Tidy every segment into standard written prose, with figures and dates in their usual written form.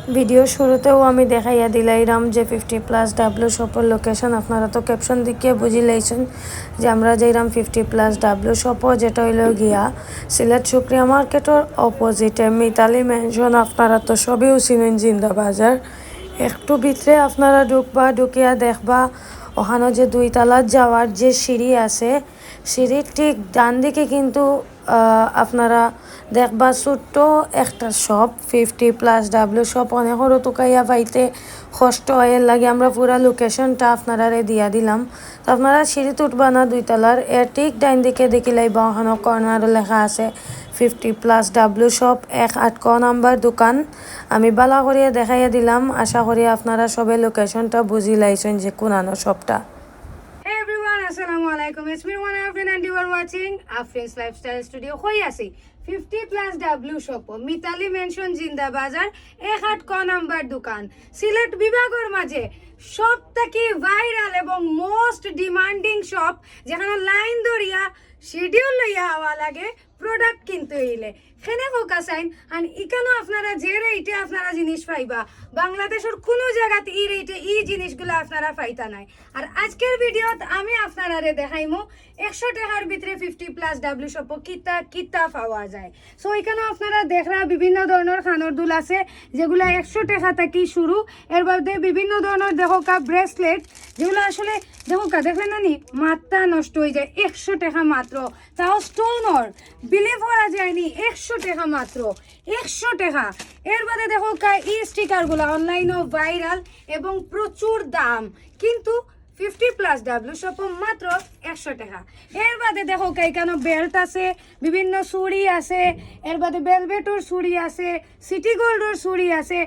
Video শুরুতেও আমি দেখাইয়া দিলাইরাম যে 50+ ডাব্লু শপের লোকেশন। আপনারা তো ক্যাপশন দেখিয়ে বুঝি লাইছেন যে আমরা যাইরাম 50+ ডাব্লু শপ, যেটা হইল গিয়া সিলেট শুক্রিয়া মার্কেটের অপোজিটে মিতালি মেনশন। আপনারা তো সবেও চিনেন জিন্দা বাজার। একটু ভিতরে আপনারা ঢুকিয়া দেখবা ওখানে যে 2 তলার যাওয়ার যে সিঁড়ি আছে, সিঁড়ির ঠিক ডান দিকে কিন্তু আপনারা দেখবা ছোট্ট একটা শপ 50+ ডাব্লু শপ। অনেকেরও টুকাইয়া পাইতে কষ্ট হয়, লাগে আমরা পুরা লোকেশনটা আপনারা দিয়া দিলাম। তো আপনারা সিঁড়িতে উঠবা না 2 তলার, এর ঠিক ডাইন দিকে দেখিলাই বা ওখানে কর্নারে লেখা আছে 50+ ডাব্লু শপ, 1-8 নাম্বার দোকান। আমি বালা করিয়া দেখাইয়া দিলাম, আশা করি আপনারা সবে লোকেশনটা বুঝি লাইছেন যে কোনানো শপটা। Hey everyone, Assalamu alaikum. It's me, one Afrin, and you are watching Afrin's Lifestyle Studio. হই আছি 50+ ডাব্লু শপ, মিতালি মেনশন, জিন্দা বাজার, 1-8 নাম্বার দোকান। সিলেট বিভাগের মাঝে সব থেকে ভাইরাল এবং মোস্ট ডিমান্ডিং শপ, যেখানে লাইন ধরিয়া শিডিউল লইয়া হওয়া লাগে প্রোডাক্ট কিনতে হইলে। খেনে ফোকাস আইন আর ইকানো আপনারা যে রেটে আপনারা জিনিস পাইবা, বাংলাদেশের কোনো জায়গাতে এই রেটে এই জিনিসগুলো আপনারা পাইতা নাই। আর আজকের ভিডিওত আমি আপনারা দেখাইমো 100 টাকার ভিতরে 50+ ডাব্লু শপ কিতা পাওয়া যায়। সো এখানে আপনারা দেখরা বিভিন্ন ধরনের খানোর দুল আছে, যেগুলো 100 টাকা থেকে শুরু। এর মধ্যে বিভিন্ন ধরনের দেখোকা ব্রেসলেট, যেগুলো আসলে দেখোকা দেখলেন না নি মাথা নষ্ট হয়ে যায়। 100 টাকা মাত্র, তাও স্টোনর, বিলিভ করা যায়নি। 100 টাকা মাত্র, 100 টাকা। এর বাদে দেখোকা এই স্টিকারগুলো অনলাইনও ভাইরাল এবং প্রচুর দাম, কিন্তু 50+ ডাব্লু শপ মাত্র 100 টাকা। এর বাদে দেখো এখানে বেল্ট আছে, বিভিন্ন চুড়ি আছে, এর বাদে বেলভেটর চুড়ি আছে, সিটি গোল্ডের চুড়ি আছে।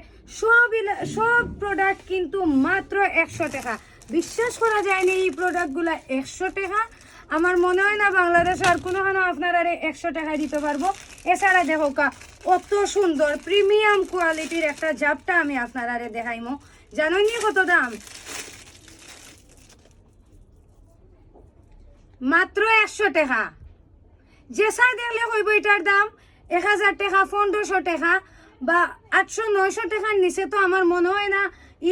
সব প্রোডাক্ট কিন্তু মাত্র 100 টাকা। বিশ্বাস করা যায়নি এই প্রোডাক্টগুলো 100 টাকা। আমার মনে হয় না বাংলাদেশ আর কোনোখানে আপনারা 100 টাকায় দিতে পারবো। এছাড়া দেখো অত সুন্দর প্রিমিয়াম কোয়ালিটির একটা জাপটা আমি আপনারা দেখাইমো। জানেন নি কত দাম? মাত্র 100 টাকা। যে সাই দেখলে কইব এটার দাম 1000 টাকা, 1500 টাকা বা 800-900 টাকার নিচে তো আমার মনে হয় না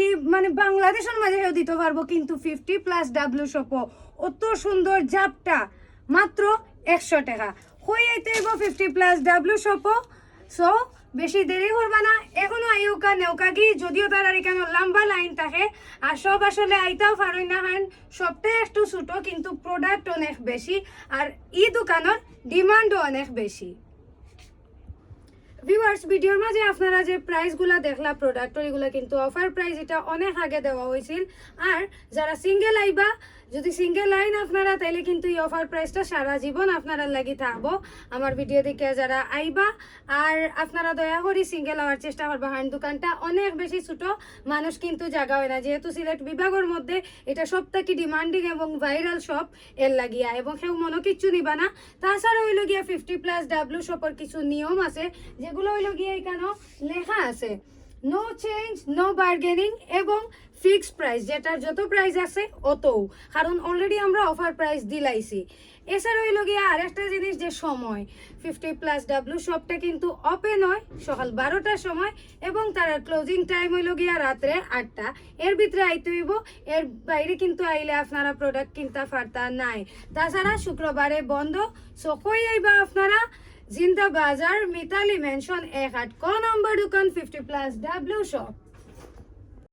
ই মানে বাংলাদেশের মাঝে দিতে পারবো। কিন্তু 50+ ডাব্লু শপ অত সুন্দর জাপটা মাত্র 100 টাকা। হই আইতে 50+ ডাব্লু শপ। সো বেশি দেরি করবা না, এখনো আইউকা নেওকা কি, যদিও তার আর এখানে লম্বা লাইন থাকে আর সব আসলে আইতাও পারই না। হান সবটাই একটু ছোট, কিন্তু প্রোডাক্ট অনেক বেশি আর এই দোকানের ডিমান্ডও অনেক বেশি। ভিউয়ার্স, ভিডিওর মাঝে আপনারা যে প্রাইসগুলো দেখলা প্রোডাক্টের, এগুলো কিন্তু অফার প্রাইস, এটা অনেক আগে দেওয়া হয়েছিল। আর যারা সিঙ্গেল আইবা, যদি সিঙ্গেল লাইন আপনারা, তাইলে কিন্তু এই অফার প্রাইসটা সারা জীবন আপনারা লাগি থাকবো। আমার ভিডিও দেখে যারা আইবা আর আপনারা দয়া করি সিঙ্গেল হওয়ার চেষ্টা করবা। হান দোকানটা অনেক বেশি ছোট, মানুষ কিন্তু জায়গা হয় না, যেহেতু সিলেট বিভাগের মধ্যে এটা সব থেকে ডিমান্ডিং এবং ভাইরাল শপ এর লাগিয়া, এবং সেও মনে কিচ্ছু নিবা না। তাছাড়া হইল গিয়া 50+ ডাব্লু শপের কিছু নিয়ম আছে, যেগুলো হইল গিয়া এখানে লেখা আছে নো চেঞ্জ, নো বার্গেনিং এবং ফিক্স প্রাইস, যেটার যত প্রাইস আছে অতও, কারণ অলরেডি আমরা অফার প্রাইস দিলাইছি। এছাড়া হইল গিয়া আরেকটা জিনিস, যে সময় 50+ ডাব্লু শপটা কিন্তু ওপেন হয় সকাল 12টার সময় এবং তার ক্লোজিং টাইম হইল গিয়া রাত্রে 8টা। এর ভিতরে আইতে হইব, এর বাইরে কিন্তু আইলে আপনারা প্রোডাক্ট কিনতে পারতা নাই। তাছাড়া শুক্রবারে বন্ধ। সো কই আইবা আপনারা? জিন্দা বাজার, মিতালি মেনশন, 1-8 নাম্বার দোকান, 50+ ডাব্লু শপ।